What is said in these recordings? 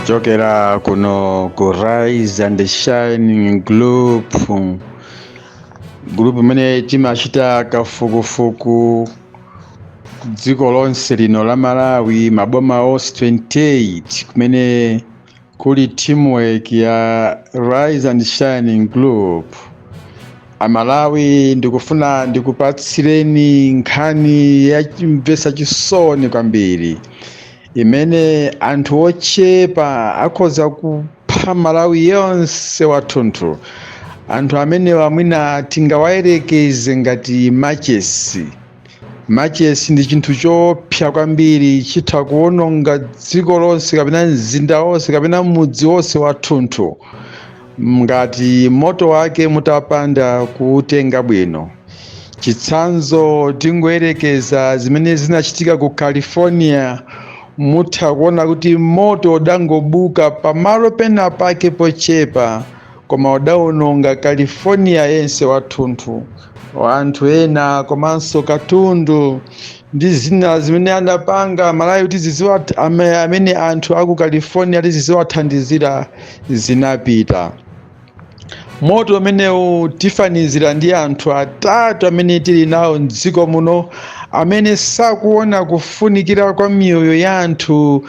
kuchokera kuno ku Rise and Shine Group imene timachita kafukufuku dziko lonse lino la Malawi, maboma onse 28 kumene kuli teamwork ya Rise and Shine Group. Amalawi ndikufuna ndikupatsireni nkhani ya chimvesa chisoni kwambiri imene anthu ochepa akhoza kupha Malawi yonse wathunthu. Anthu amene wamwina tingawayerekeze ngati machesi. Machesi ndi chinthu chopsa kwambiri, chitha kuwononga dziko lonse kapena mzinda wonse kapena mudzi wonse wathunthu ngati moto wake mutapanda kuutenga bwino. Chitsanzo tingoyerekeza zimene zinachitika ku California, mutha kuona kuti moto udangobuka pamalo pena pake pochepa koma udawononga California yense wathunthu. Anthu ena komanso katundu ndi zina zimene anapanga Malawi tiziziwa amene anthu aku California tiziziwathandizira zinapita. Moto umenewu tifanizira ndi anthu atatu amene tili nawo mdziko muno amene sakuona kufunikira kwa miyoyo ya anthu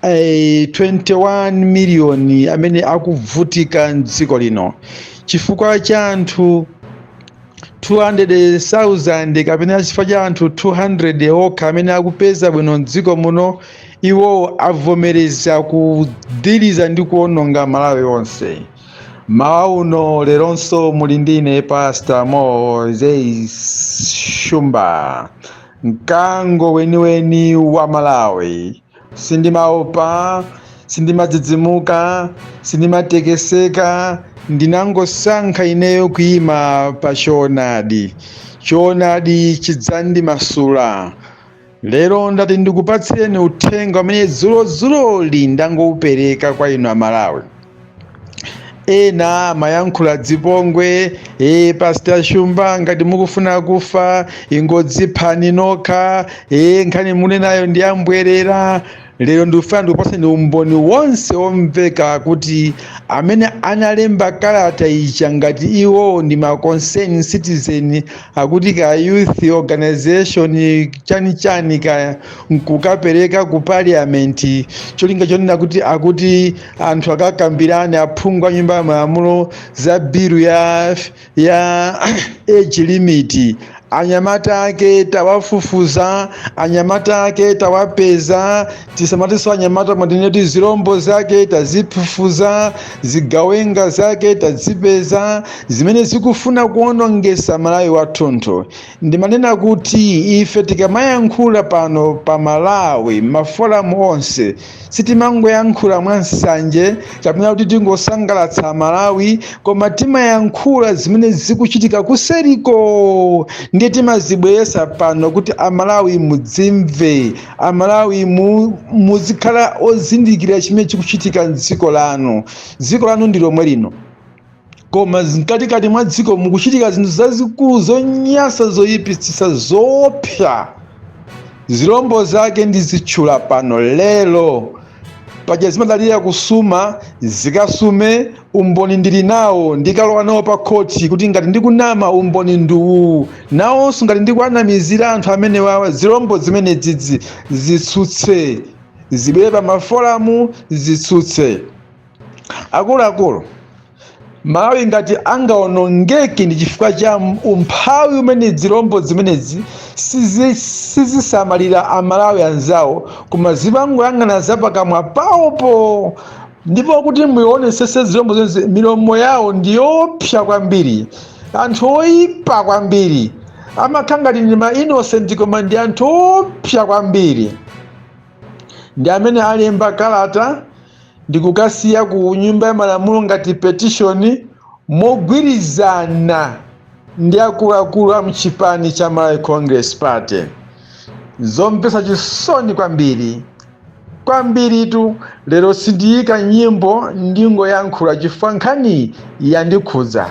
21 miliyoni amene akuvutika mdziko lino chifukwa cha anthu 200,000 kapena chifukwa cha anthu 200 okha amene akupeza bwino mdziko muno. Iwo avomereza kudhiliza ndi kuwononga Malawi onse. Mawa uno leronso muli ndine Pastor Moses Shumba, mkango weniweni wa Malawi. Sindimaopa, sindimadzidzimuka, sindimatekeseka, ndinangosankha ineyo kuyima pa choonadi. Choonadi chidzandimasula. Lero ndati ndikupatsireni uthenga umene zulozuloli ndangoupereka kwa inu Amalawi. Ena mayankhula dzipongwe, Pastor Shumba ngati mukufuna kufa ingodziphani nokha, nkhani mune nayo ndiyambwerera. Lero ndikufuna ndikupaseni umboni wonse omveka kuti amene analemba kalata icha ngati iwo ndi ma concerned citizen akuti ka youth organization chani ka nkukapereka ku parliament cholinga chonena kuti akuti anthu akakambirane aphungu a nyumba ya malamulo za bill ya age limit. Anyamata ake tawafufuza, anyamata ake tawapeza, tisamatiso anyamata madineti zirombo zake tazifufuza, zigawenga zake tazipeza, zimene zikufuna kuwonongesa Malawi wathunthu. Ndimanena kuti ife tikamayankhula pano pa Malawi maforamu onse sitimangoyankhula mwansanje kapena kuti tingosangalatsa Malawi, koma timayankhula zimene zikuchitika kuseriko. Ndiye timazibweresa pano kuti Amalawi mudzimve, Amalawi muzikhala ozindikira chimene chikuchitika m'dziko lanu. Dziko lanu ndi lomwe lino, koma mkatikati mwa dziko mukuchitika zinthu zazikulu zonyasa zoyipitsisa zopsa. Zirombo zake ndizitchula pano lero. Paja zimadalira kusuma zikasume, umboni ndili nawo ndikalowa nawo pa khoti kuti ngati ndikunama umboni nduwu nawonso ngati ndikuanamizira anthu amene wawa zirombo zimene dzidzi zitsutse, zibwere pa maforamu zitsutse. Akuluakulu, Malawi ngati angawonongeke ndi chifukwa cha umphawi umene zirombo zimenezi sizisamalira Amalawi anzawo koma zimangoyang'ana zapakamwa pawopo. Ndipo kuti muyonesese zirombo zonse milomo yawo ndiyopsa kwambiri, anthu oyipa kwambiri, amakhala ngati ndi ma innocent koma ndi anthu opsa kwambiri. Ndi amene alemba kalata ndikukasiya ku nyumba ya malamulo ngati petition mogwirizana ndi akuluakulu a mchipani cha Malawi Congress Party. Zompesa chisoni kwambiri tu. Lero sindiyika nyimbo ndingoyankhula chifukwa nkhani yandikhudza.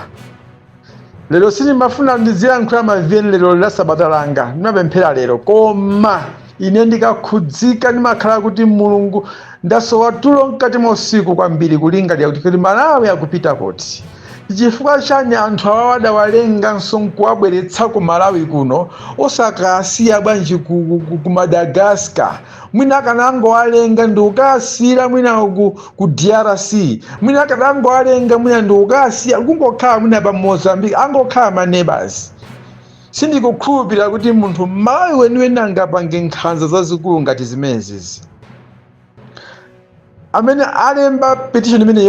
Lero sindimafuna ndiziyankhula maveni lero la sabata langa, ndimapemphera lero koma ine ndikakhudzika ndimakhala kuti Mulungu ndasowa tulo mkati mwa usiku kwambiri kulingalira kuti Malawi akupita kuti. Chifukwa chani anthu awa adawalenganso nkuwabweretsa ku Malawi kuno osakasiya bwanji ku Madagascar? Mwina akanangowalenga ndi ukasiyira mwina ku DRC, mwina akanangowalenga mwina ndi ukasiya kungokhala mwina pa Mozambique, angokhala ma neighbors. Sindikukhulupirira kuti munthu Malawi weniweni angapange nkhanza zazikulu ngati zimenezi. Amene alemba petition imene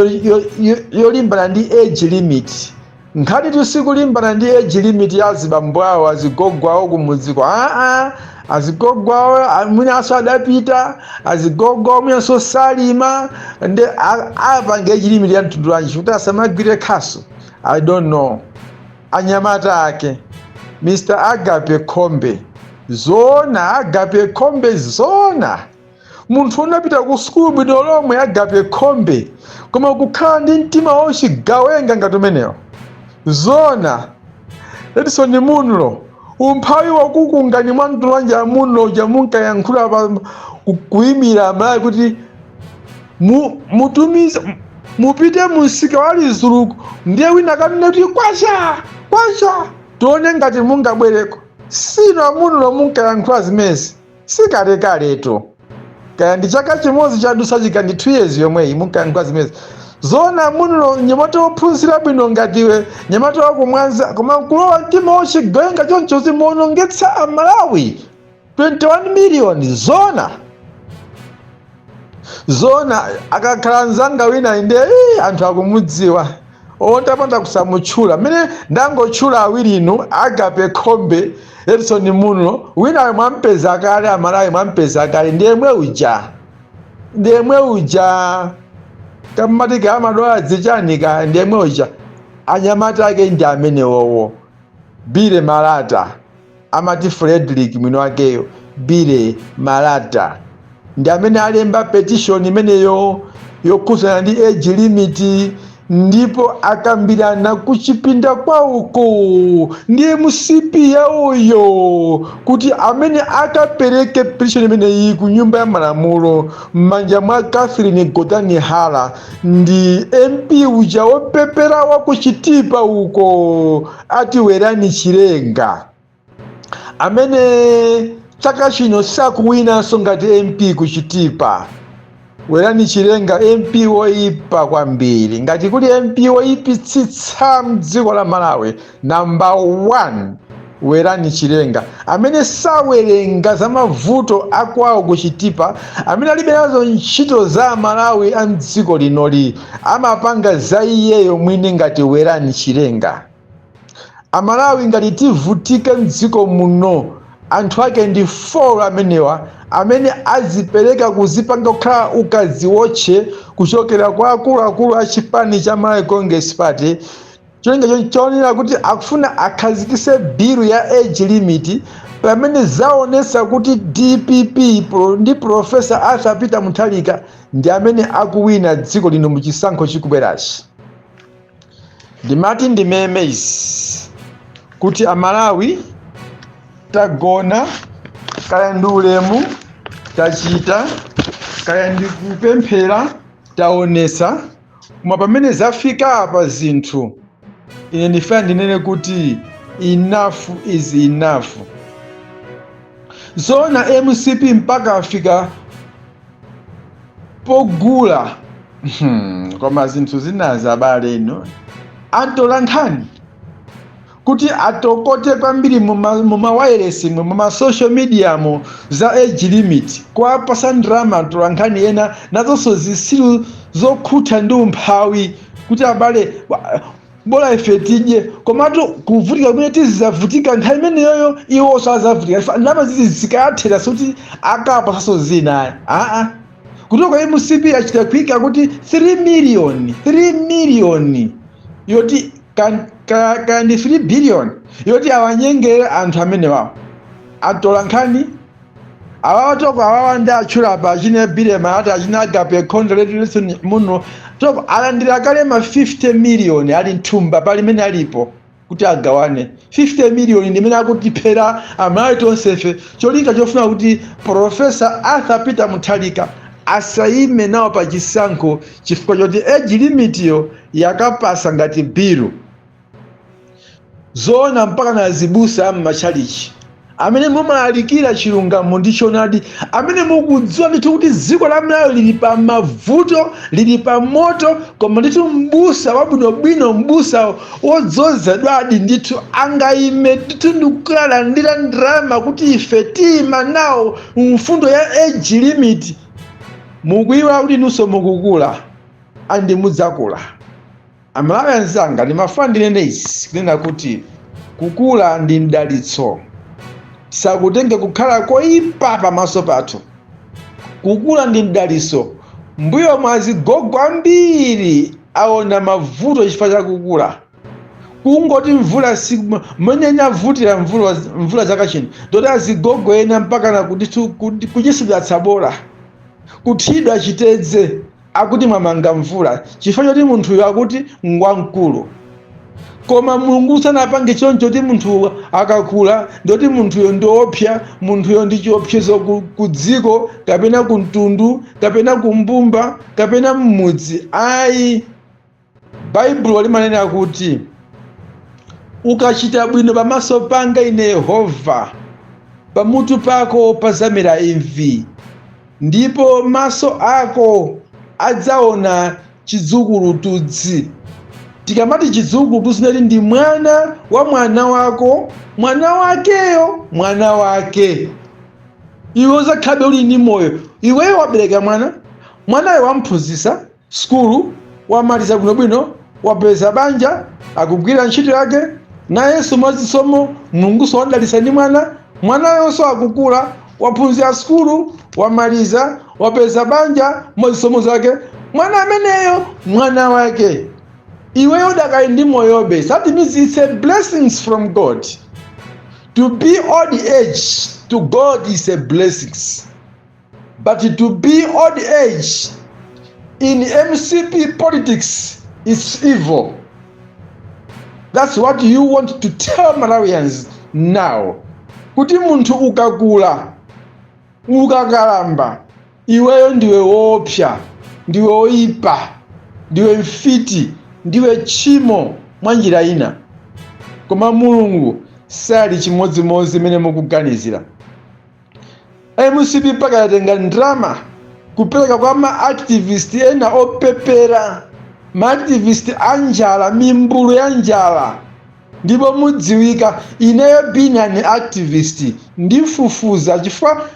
yolimbana ndi age limit, nkhani tisikulimbana ndi age limit ya azibambo awo azigogo awo kumudziko. Azigogo awo mwina aso adapita, azigogo awo mwina so salima, ndi apange age limit ya mtundu wanji kuti asamagwire khaso. I don't know. Anyamata ake Mr. Agape Khombe zona, Agape Khombe zona. Munthu unapita ku school bwino lomwe Agape Khombe, koma kukhala ndi mtima wochigawenga ngati umenewo zona. Edison Munlo umphawi wakukungani mwa mtundu wanji Munlo uja munkayankhula pa kuyimira Malawi kuti mutumize mupite musika wali zuluku, ndiye wina kanene kuti kwacha tione ngati mungabwereko. Sino Munlo munkayankhula zimezi sikalekaleto, kaya ndi chaka chimodzi chadusa chika ndi 2 years yomweyi munkayankhula zimezi zona. Munlo nyamata wophunzira bwino ngatiwe, nyamata wakumwanza, koma kulowa mtima wochigawenga choncho zimuonongetsa Amalawi 21 million zona. Akakhala nzanga wina inde anthu akumudziwa ontapanda kusamutchula, mmene ndangotchula awiri inu Agape Khombe, Edison Munlo, wina mwampeza kale Amalawi mwampeza kale, ndiyemwe uja kamatika amadola zichanika, ndiyemwe uja. Anyamata ake ndi amene wowo Bile Malata, amati Frederick mwino wakeyo Bile Malata ndi amene alemba petition imeneyo yokhuzana ndi age limit, ndipo akambirana kuchipinda kwauko ndiye musipi yawoyo kuti amene akapereke petition imeneyi ku nyumba ya malamulo m'manja mwa Catherine Godani Hala ndi MP uja wopepera wa kuchitipa uko ati Werani Chilenga, amene chaka chino sakuwinanso ngati MP kuchitipa. Werani Chilenga MP woipa kwambiri, ngati kuli MP woipitsitsa mdziko la Malawi number 1 Werani Chilenga, amene sawerenga za mavuto akwawo kuchitipa, amene alibe nazo ntchito za Malawi a mdziko linoli, amapanga za iyeyo mwini ngati Werani Chilenga. Amalawi ngati tivutika mdziko muno, anthu ake ndi 4 amenewa amene azipereka kuzipanga kukhala ukazi wotche kuchokera kwa akuluakulu a chipani cha Malawi Congress Party. Cholinga chonena kuti akufuna akhazikise bilu ya age limit, pamene zaonesa kuti DPP ndi Professor Arthur Peter Mutharika ndi amene akuwina dziko lino mu chisankho chikubwerachi. Ndimati ndimeme izi kuti Amalawi tagona, kaya ndi ulemu tachita, kaya ndi kupemphera taonesa, koma pamene zafika apa zinthu ine ndifuna ndinene kuti enough is enough. Zona MCP mpaka afika pogula koma zinthu zinaza abale ino atola nkhani kuti atokote kwambiri mu wireless mu social media za age limit, kwa pasandrama atola nkhani ena nazonso zisilu zokhutha ndi umphawi kuti abale bola ife tidye, komatu kuvutika kumene tizizavutika nthawi imeneyoyo iwo sazavutika ndalama zizi zikathera kuti akapasaso zina. Kutoka MCP achita kuika kuti 3 million yoti kandi 3 billion yoti awanyengere anthu amene wawo atola nkhani awawa toko awawa ndi atchula pa achine Bile Malata achine Agape Khombe muno toko alandira kale ma 50 million ali nthumba pali mene alipo kuti agawane 50 miliyoni ndimene akutiphera amalawi tonsefe, cholinga chofuna kuti Profesa Arthur Peter Mutharika asayime nawo pa chisankho chifukwa choti age limit yo yakapasa ngati bilu zoona mpaka na azibusa m'matchalichi amene mumalalikira chilungamo ndi choonadi, amene mukudziwa ndithu kuti dziko la Malawi lili pa mavuto, lili pa moto, koma ndithu mbusa wabwinobwino, mbusa wodzozedwadi ndithu angayime ndithu ndikulandira ndalama kuti ife tiyima nawo mfundo ya age limit. Mukuyiwala kuti nunso mukukula andi mudzakula. Amalawi anzanga ndimafuna ndinene izi kunena kuti kukula ndi mdalitso, sakutenge kukhala koyipa pamaso pathu. Kukula ndi mdalitso. Mbuyo mwazigogo ambiri aona mavuto chifukwa cha kukula. Kungoti mvula mwenye nyavutira mvula zaka chino ndoti azigogo ena mpaka na kuchisidwa tsabola, kuthidwa chitedze akuti mwamanga mvula chifukwa choti munthuyo akuti ngwamkulu. Koma Mulungu sanapange choncho kuti munthu akakula ndoti munthuyo ndiopsa, munthuyo ndi chiopsezo ku dziko kapena ku mtundu kapena ku mbumba kapena mmudzi. Ayi, Baibulo limanena kuti ukachita bwino pamaso panga ine Yehova, pamutu pako pazamera imvi, ndipo maso ako adzaona chidzukulutuzi. Tikamati chidzukulutuzi nati ndi mwana wa mwana wako, mwana wakeyo, mwana wake. Iwe uzakhabe uli ndi moyo. Iweyo wabereka mwanayo wamphunzitsa skulu, wamaliza bwinobwino, wapeza banja, akugwira ntchito yake, nayenso mwazisomo Mulungu wadalitsa ndi mwanayonso akukula, waphunzira skulu, wamaliza, wapeza banja, mwazisomo zake, mwana ameneyo mwana wake. Iweyo dakali ndi moyobe. That means it's a blessing from God. To be old age to God is a blessing. But to be old age in MCP politics is evil. That's what you want to tell Malawians now. Kuti munthu ukakula, ukakalamba, iweyo ndiwe woopsa, ndiwe oyipa, ndiwe mfiti, ndiwe tchimo mwa njira ina. Koma Mulungu sali chimodzimodzi mene mukuganizira. MCP paka yatenga ndrama kupereka kwa ma-activist ena opepera, ma-activist anjala, mimbulu ya njala. Ndipo mudziwika ineyo being an activist ndifufuza chifukwa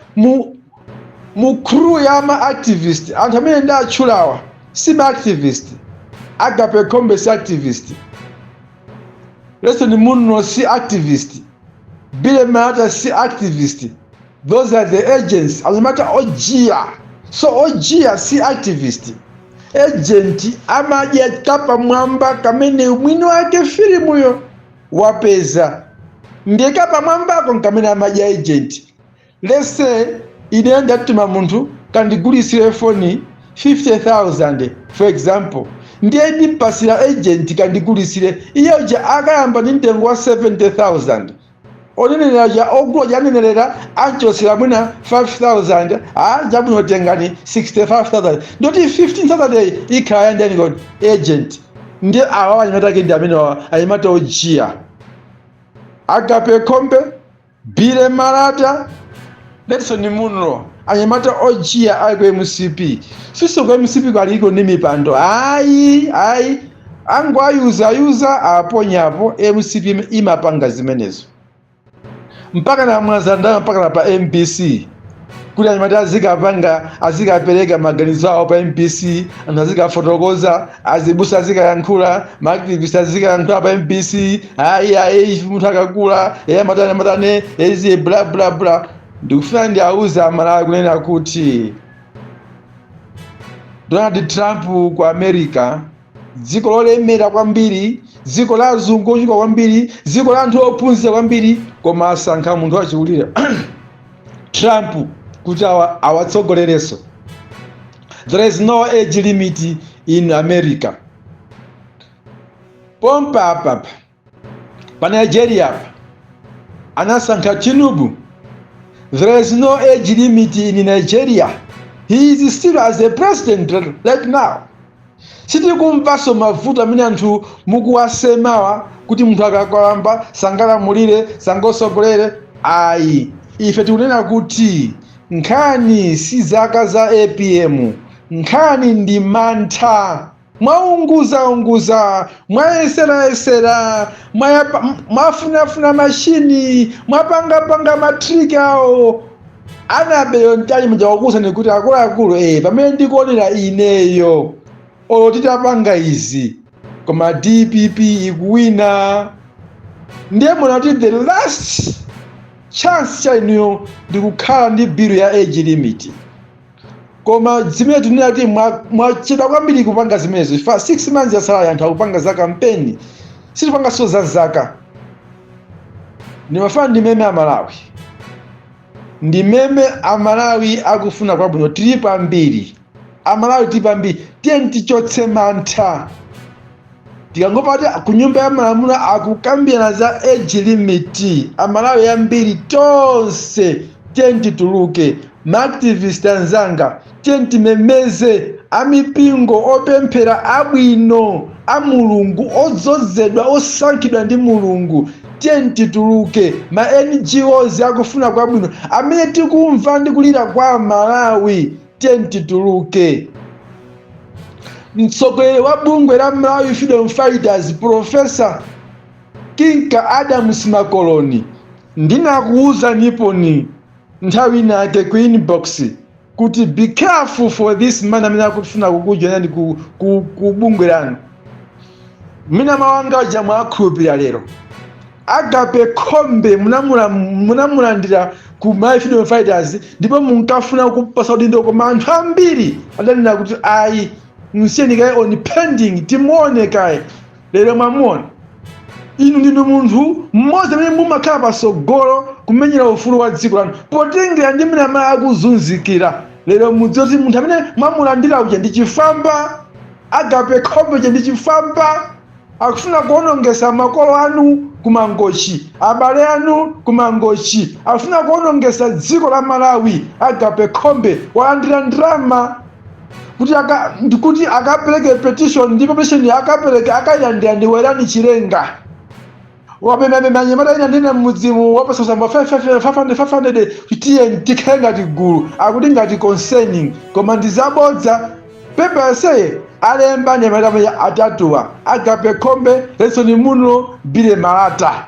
mu crew ya ma-activist anthu amene ndatchulawa si ma-activist. Agape Kombe si activist, Lesson Muno si activist, Bile Malata si activist. Those are the agents. Alimata Ojia. So Ojia si activist. Agent amaje kapa mwamba kamene mwino wake filimu yo wapeza. Ndiye kapa mwamba kamene amaje agent. Let's say inaenda tuma muntu kandigulisiwe phone 50,000 for example. Ndiye ndipasira agent kandigulisire iyo ja akayamba nintengo wa 70,000. Onenera ja ogwo janenera anchosira mwina 5,000 jabuno tengani 65,000. Ndoti 15,000 ikaya ndani god agent. Ndiye awa anyatake ndi amene ayimata Ojia. Agape Kombe, Bile Malata, Lesson Muno anyamata Ojia aliko MCP. Siso kwa MCP kwa liko ni mipando. Ayi angu ayuza aponyapo MCP imapanga zimenezo. Mpaka na mwazandana mpaka na pa MPC. Kuli anyamata azika pereka maganizo ao pa MPC, azika fotokoza, azibusa azika yankula, ma-activist azika yankula pa MPC. Ayi mtu akakula, matane, ezi bla bla bla. Ndikufuna ndi auza Malawi kunena kuti Donald Trump kwa America dziko lolemera kwambiri, dziko la azungu kwambiri, dziko la anthu ophunzira kwambiri, koma asankha munthu wachikulira Trump kuti awatsogolereso. There is no age limit in America. Pompa papa pa Nigeria anasankha Tinubu. There is no age limit in Nigeria. He is still as a president right now. Sitikumvaso mavuto amene anthu mukuwasemawa kuti munthu akakwamba sangalamulire sangosogolere. Ayi, ife tikunena kuti nkhani si zaka za APM, nkhani ndi mantha. Mwaunguza, mwayeserayesera, mwafunafuna mashini, mwapangapanga matriki awo. Anabeyo ntali mjawakusa nikuti akuluakulu pamene ndikuonera ineyo olo titapanga izi koma DPP ikuwina. Ndiye mwana kuti the last chance cha inuyo ndikukhala ndi bill ya age limit. Koma zimene tinena kuti mwachedwa kwambiri kupanga zimenezo. Ifa 6 months yasala anthu akupanga za kampeni, sitipanga so za zaka. Ndimafana ndi meme Amalawi. Ndi meme Amalawi akufuna kwabwino tilipo ambiri. Amalawi tilipo ambiri. Tiye tichotse mantha. Tikangopa kuti kunyumba ya malamulo akukambirana za age limit. Amalawi ambiri tonse tiye tituluke. Maactivist anzanga tiye timemeze amipingo opemphera abwino a Mulungu odzozedwa osankhidwa ndi Mulungu. Tiye tituluke. Ma NGOs akufuna kwabwino amene tikumva ndi kulira kwa Malawi. Tiye tituluke. Mtsogoleri wa bungwe la Malawi Freedom Fighters Professor Kinka Adams Makoloni ndinakuuza niponi nthawi nake ku inbox kuti be careful for this man amene akufuna kukujoina ndi ku bungwe lanu. Mina mawanga aja mwakhulupirira lero. Agape Khombe munamulandira ku Malawi Freedom Fighters ndipo munkafuna kupasa udindo koma anthu ambiri adanena kuti ayi msiyeni kaye on pending timuone kaye. Lero mwamuona. Inu ndinu munthu mmodzi amene mumakhala pasogolo kumenyera ufulu wa dziko lanu potengera ndi mmene amene akuzunzikira. Lero mudziwa kuti munthu amene mwamulandira uja ndi chifamba. Agape Khombe uja ndi chifamba. Akufuna kuonongesa makolo anu kumangochi, abale anu kumangochi. Akufuna kuonongesa dziko la Malawi. Agape Khombe walandira ndalama kuti akapereke petition ndipo petition akapereke akayilandira ndi Werani Chilenga. Wapemanya mara ina ndina mudzimu wapasa samba 500 tiye tikhale ngati gulu akuti ngati concerning koma ndizabodza. Pepa yaseye alemba nyamata atatuwa Agape Khombe Lesson Muno Bile Malata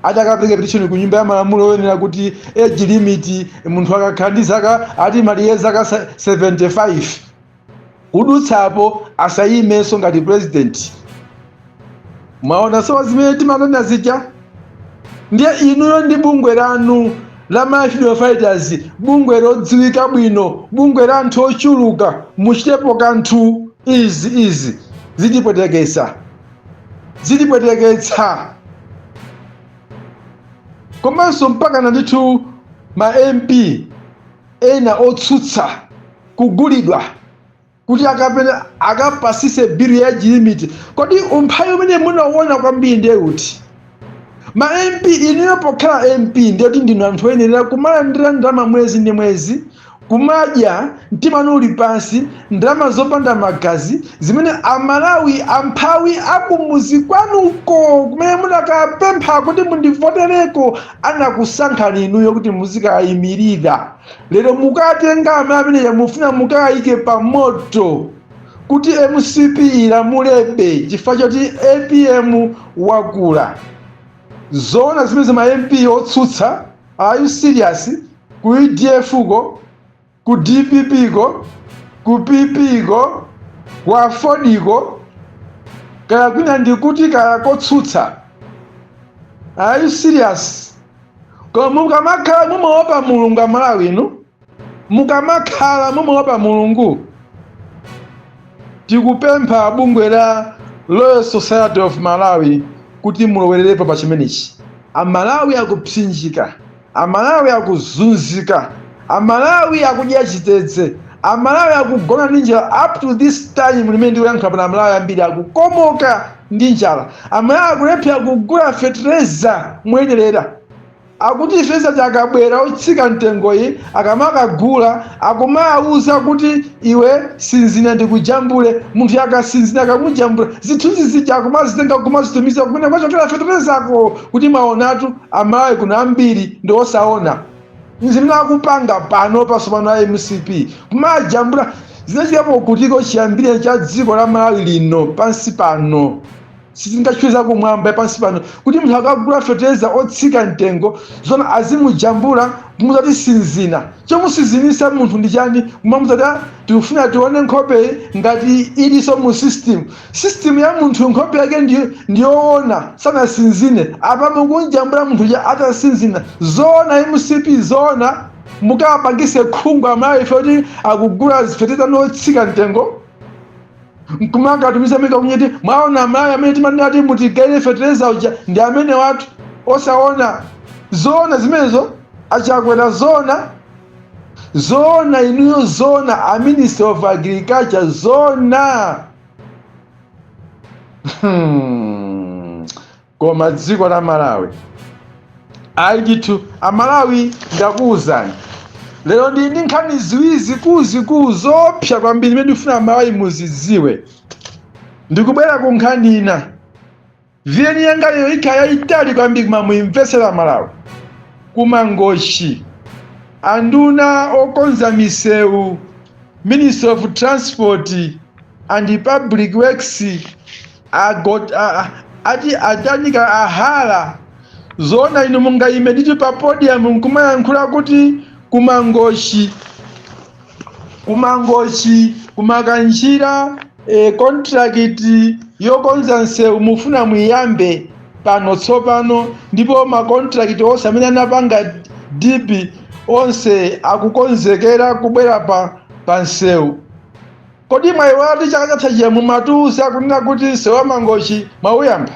atakapereka petition ku nyumba ya malamulo yonena kuti age limit munthu akakhala zaka ati maliye zaka 75 kudutsapo asayimenso ngati president. Mwaona so zimene timanena zija. Ndiye inuyo ndi bungwe lanu la Malawi Freedom Fighters, bungwe lodziwika bwino, bungwe la anthu ochuluka, muchitepo kanthu izi zitipweteketsa. Komanso mpaka na ndithu ma MP ena otsutsa kugulidwa kuti akapasise bill ya age limit. Kodi umphawi umene munaona kwambiri ndiye kuti ma MP inuyo pokhala MP ndiye kuti ndinu anthu oyenera kumalandira ndalama mwezi ndi mwezi, kumadya mtima uli pansi, ndalama zopanda magazi zimene Amalawi amphawi akumuzi kwanuko kumene munakapempha kuti mundivotereko anakusankhani inuyo kuti muzikayimirira. Lero mukatenga amene mufuna mukayike pa moto kuti MCP ilamulebe chifukwa choti APM wakula. Zona zimene ma MP otsutsa, are you serious? Ku EDF ko, ku DPP ko, ku PP ko, ku Afodi ko, kaya kwina ndikuti kaya kotsutsa. Are you serious? Koma mukamakhala mumaopa Mulungu Amalawi inu, mukamakhala mumaopa Mulungu, tikupempha bungwe la Royal Society of Malawi kuti mulowererepo pa chimenechi. Amalawi akupsinjika, Amalawi akuzunzika, Amalawi akudya chitedze, Amalawi akugona ninja up to this time limene ndikuyankhula pa Amalawi ambiri akukomoka ndi njala. Amalawi akulephera kugula fetereza moyenera. Akuti fetereza chakabwera otsika mtengoyi akamakagula akumawuza kuti iwe sinzina ndikujambule. Munthu akasinzina akamujambula zithunzi zija akumazitenga kumazitumiza kumene kwachokera feterezako kuti maonatu Amalawi kuna ambiri ndi osaona. Zimene akupanga pano pasopano a MCP kumajambula zinachikapo kutiko chiyambire cha dziko la Malawi lino pansi pano. Sitingachwiza kumwamba pansi pano kuti munthu akagula fetereza otsika mtengo zona azimujambula kumuzati sinzina. Chomusinzinisa munthu ndi chani? Kumamuzati tikufuna tione nkhope ngati iliso mu system ya munthu nkhope yake ndiyoona sanasinzine. Apa mukunjambula munthu ja atasinzina. Zona MCP zona mukapangise khungu Amalawi ife kuti akugula fetereza notsika mtengo. Nkumangatumiza mika kunyeti mwaona Amalawi amene timanena ati mutigayire fetereza uja ndi amene watu osaona. Zona zimenezo achakwera zona inuyo zona a Minister of Agriculture zona. Koma dziko la Malawi alitu Amalawi ndakuwuzani lero ndi nkhani ziwiri zikulu zopsa kwambiri zimene ndifuna Amalawi muzidziwe. Ndikubwera ku nkhani ina viyeni yanga lero ikhala itali kwambiri koma muimvetsera Malawi. Kumangochi anduna okonza misewu Minister of Transport and Public Works ati adanika ahala zona ino mungayime nditi pa podium nkumayankhula kuti kumangochi kumakanjira contract yokonza nsewu mufuna muyambe pano tsopano ndipo ma contract onse amene anapanga DP onse akukonzekera kubwera pa nsewu. Kodi mwayiwala chaka chatha mumatusa kunena kuti nsewu wa mangochi mwauyamba?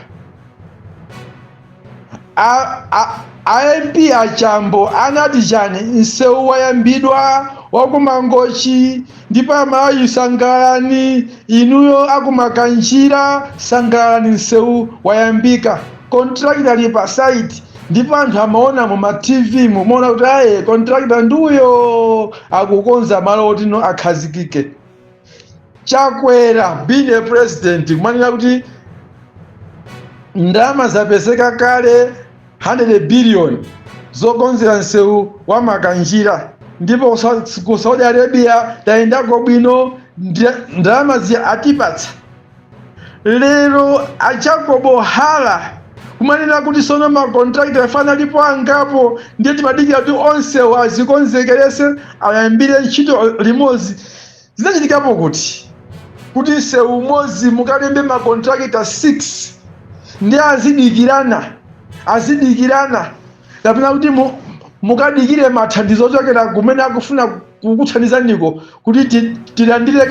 MP achambo anati chani nsewu wayambidwa wakumangochi ndipo Amalawi sangalani, inuyo akumakanjira sangalani, nsewu wayambika. Contract ali pa site ndipo anthu amaona mu TV mumaona kuti contractor nduyo akukonza malo oti no akhazikike. Chakwera being a president kumanena kuti ndalama zapezeka kale 100 billion zokonzera nsewu wa makanjira ndipo ku Saudi Arabia taendako bwino ndalama atipatsa. Lero achakobo hala kumanena kuti sono ma contract afana lipo angapo ndiye timadikira kuti onse wazikonzekerese ayambire ntchito limodzi. Zinachitikapo kuti nsewu umodzi mukalembe ma contractor 6 ndi azidikirana kapena kuti mukadikire mathandizo ochokera kumene akufuna kukuthandizaniko kuti tilandire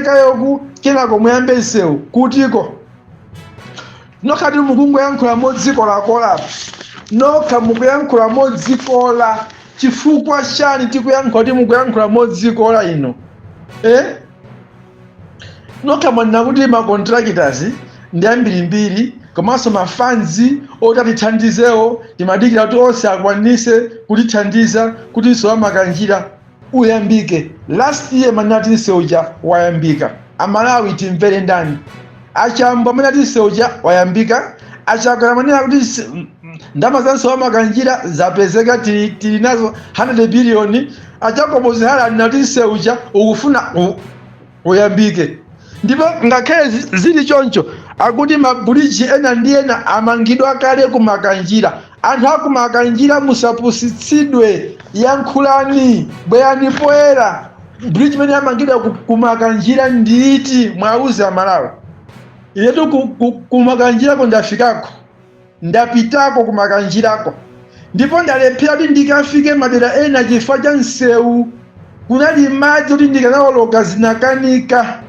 kayoku kenako muyambe nsewu kutiko. Nokati mukungoyankhula modzikolakola nokha mukuyankhula modzikola. Chifukwa chani tikuyankhula kuti mukuyankhula modzikola ino? Nokha mwanena kuti ma contractors ndi ambirimbiri komanso mafanzi otatithandizewo timadikira kuti onse akwanise kutithandiza kuti nsewu wa makanjira uyambike. Last year manati nsewu uja wayambika. Amalawi timvere ndani? Achambo amene ati nsewu uja wayambika, achakwera manena kuti ndalama za nsewu wa makanjira zapezeka tili nazo 100 billion. Achakobo zihala nati nsewu uja ukufuna uyambike. Ndipo ngakhale zili choncho akuti mabuliji ena ndi ena amangidwa kale kumakanjira. Anthu akumakanjira musapusitsidwe, yankhulani, bwerani poyera. Bridge imene amangidwa kumakanjira nditi mwauze Amalawi. Inetu kumakanjirako ndafikako, ndapitako kumakanjirako, ndipo ndalephera kuti ndikafike madera ena chifukwa cha nsewu. Kunali madzi kuti ndikanawoloka zinakanika.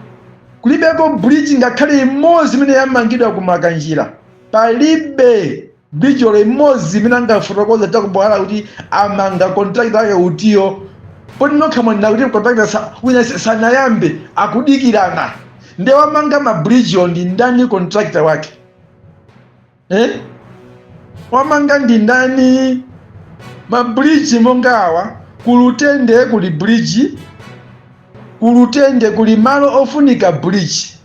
Kulibeko bridge ngakhale imodzi imene yamangidwa kumakanjira. Palibe bridge imodzi imene angafotokoza takubwala kuti amanga contractor ake utiyo. Poti nokha mwanena kuti contractor wina sanayambe akudikirana. nde wamanga mabridge ndi ndani contractor wake? Wamanga ndi ndani? Mabridge mongawa kulutende kuli bridge, kulutende kuli malo ofunika bridge,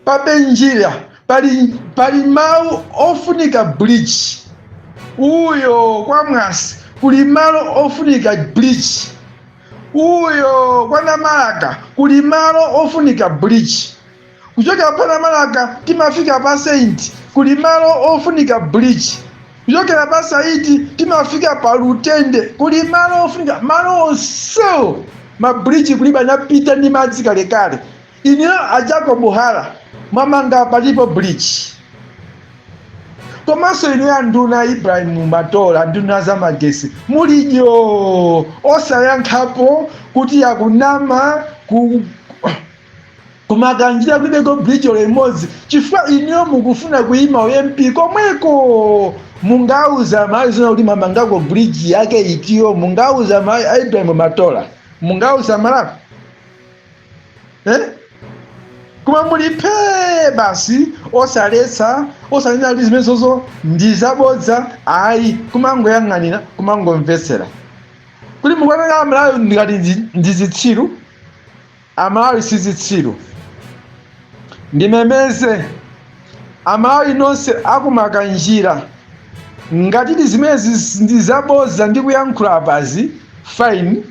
pabenjira pali mau ofunika bridge, uyo kwa Mwasi kuli malo ofunika bridge, uyo kwa Namalaka kuli malo ofunika bridge, kuchoka pa Namalaka timafika pa Saint kuli malo ofunika bridge, kuchokera pa Saiti timafika pa Lutende kuli malo ofunika malo so mabridge kuliba napita ndi madzi kalekale. Inyo a Jacob Buhala mwamanga palipo bridge. Komanso ino ya nduna Ibrahim Matola, nduna za magesi mulijo osayankhapo kuti yakunama kumakanjira kulibeko bridge limodzi, chifukwa inyo mukufuna kuyima MP komweko. Mungauza mali zina kuti mamangako bridge yake itiyo, mungauza mali Ibrahim Matola, mungauza malako kuma mulipe basi osalesa osalina lizimezozo ndizabodza ayi kumangoyang'anira kumangomvesera kuli mukwananga amalawi ngati ndizitsiru, amalawi sizitsiru. Ndimemeze amalawi nonse akumakanjira ngati zimezi ndizabodza ndikuyankhula apazi fine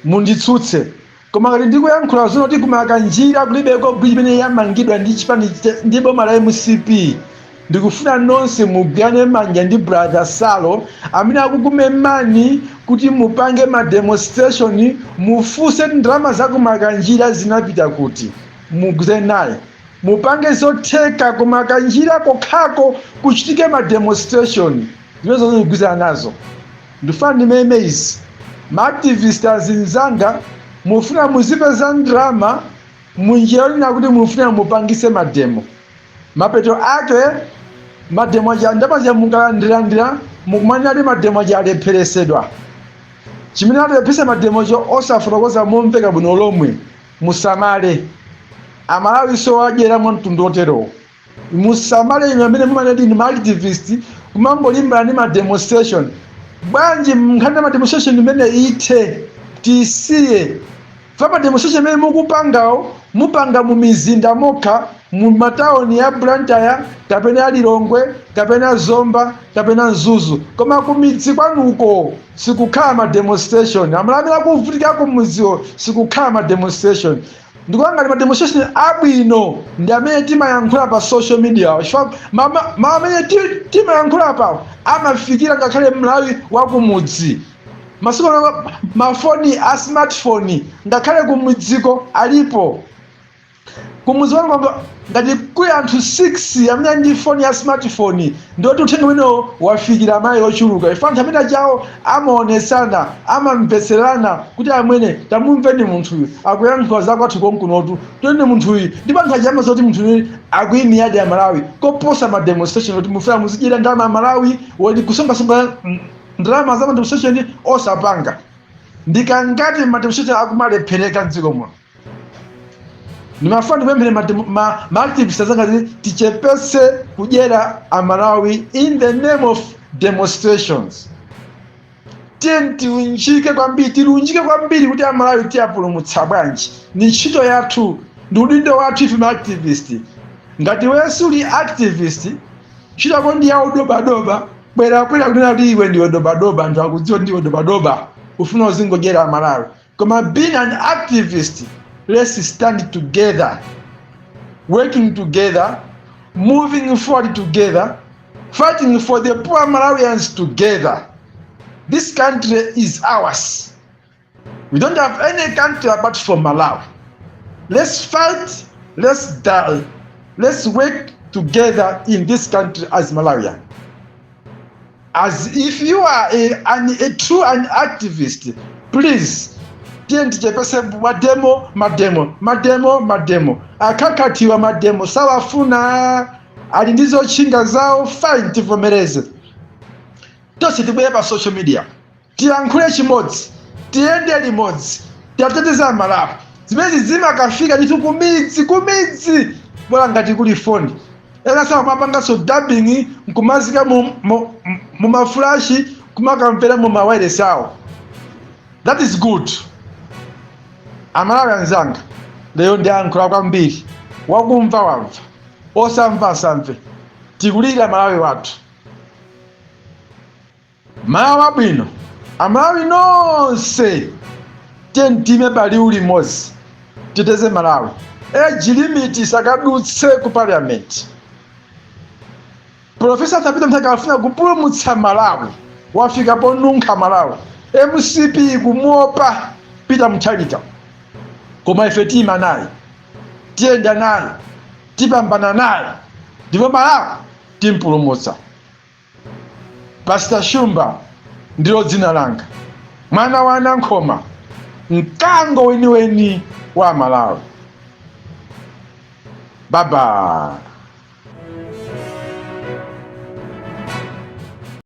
munditsutse, koma ngati ndikuyankhula zono kuti kumakanjira kulibeko bridge imene yamangidwa ndi chipani ndi boma la MCP, ndikufuna nonse mugane manja ndi brother Salo amene akukumemani kuti mupange ma demonstration, mufuse ndalama zakumakanjira zinapita kuti, muguze naye mupange zotheka kumakanjira kokhako kuchitike ma demonstration zimezo zikugwirizana nazo. Ndifuna ndimeme izi ma activists azinzanga mufuna muzipeza ndalama munjira lina kuti mufuna mupangise mademo, mapeto ake mademo aja ndapaja mungalandirandira mukumanya ali mademo aja alepheresedwa. Chimene alepheresa mademo jo osafotokoza momveka bwino lomwe musamale. Amalawi so adyera mwa mtundu otero musamale ino amene mumanedi ni ma activist kumangolimbana ndi ma demonstration. Bwanji mkhanda ma demonstration imene ithe tisiye fama demonstration imene mukupangawo mupanga mu mizinda mokha, mu mataoni ya Blantyre kapena ya Lilongwe kapena Zomba kapena Zuzu, koma kumidzi kwanuko sikukhala ma demonstration. Amalawi akuvutika kumudziwo sikukhala ma demonstration. Ndikuangati ma demonstration abwino ndi amene timayankhula pa social media, amene timayankhula pa amafikira ngakhale Mlawi wakumudzi. Masiku mafoni a smartphone ngakhale kumudziko alipo. Kumudzi wangu ngati kuli anthu 6 amene ndi phone ya smartphone ndoti uthenga umene wafikira amayi ochuluka. Ife anthu amene ajawo amaonesana amamveserana kuti amwene tamumveni munthuyu akuyankhula zakwathu konkunotu tone munthuyu ndipo anthu aja amazoti munthuyu akuyimira yadi ya Malawi koposa ma demonstration kuti mufuna muzidyera ndalama ya Malawi wodi kusongasonga ndalama za ma demonstration osapanga. Ndikangati ma demonstration akumalephereka mdziko muno. Nimafuna ndipemphere ma activists azanga tichepese kudyera Amalawi in the name of demonstrations. Tiunjike kwambiri kuti Amalawi tiyapulumutsa bwanji. Ni ntchito yathu ndi udindo wathu ife ma activist. Ngati wewe uli activist ntchito yako ndi ya udobadoba, bwera kunena kuti iwe ndiwe dobadoba, anthu akudziwa ndiwe dobadoba ufuna uzingodyera Amalawi. Koma being an activist, let's stand together, working together, moving forward together, fighting for the poor Malawians together. This country is ours. We don't have any country apart from Malawi. Let's fight, let's die, let's work together in this country as Malawian. As if you are a true activist, please, tichepese mademo akakatiwa mademo sawafuna ali ndizo chinga zawo fine tivomereze. Tonse tibwere pa social media tiyankhule chimodzi, tiyende limodzi, tiyateteze Amalawi. zimene zimakafika ndithu kumidzi bora ngati kuli foni ena mapanganso dubbing nkumazika mu mafulashi kumakamvera mu mawayilesi awo. That is good. Amalawi anzanga lero ndiyankhula kwambiri, wakumva wamva, osamva asamve. Tikulira Malawi wathu, Malawi abwino, Amalawi nonse tiyentime bali ulimozi titeze Malawi. Age limit isakadutse ku parliament. Profesa Tabita Mthaka afuna kupulumutsa Malawi, wafika ponunkha Malawi. MCP kumuopa Peter Mutharika, koma ife tima naye, tiyenda naye, tipambana naye, ndipo Malawi timpulumutsa. Pastor Shumba ndilo dzina langa, mwana wa Nankhoma, mkango weniweni wa Malawi. Baba.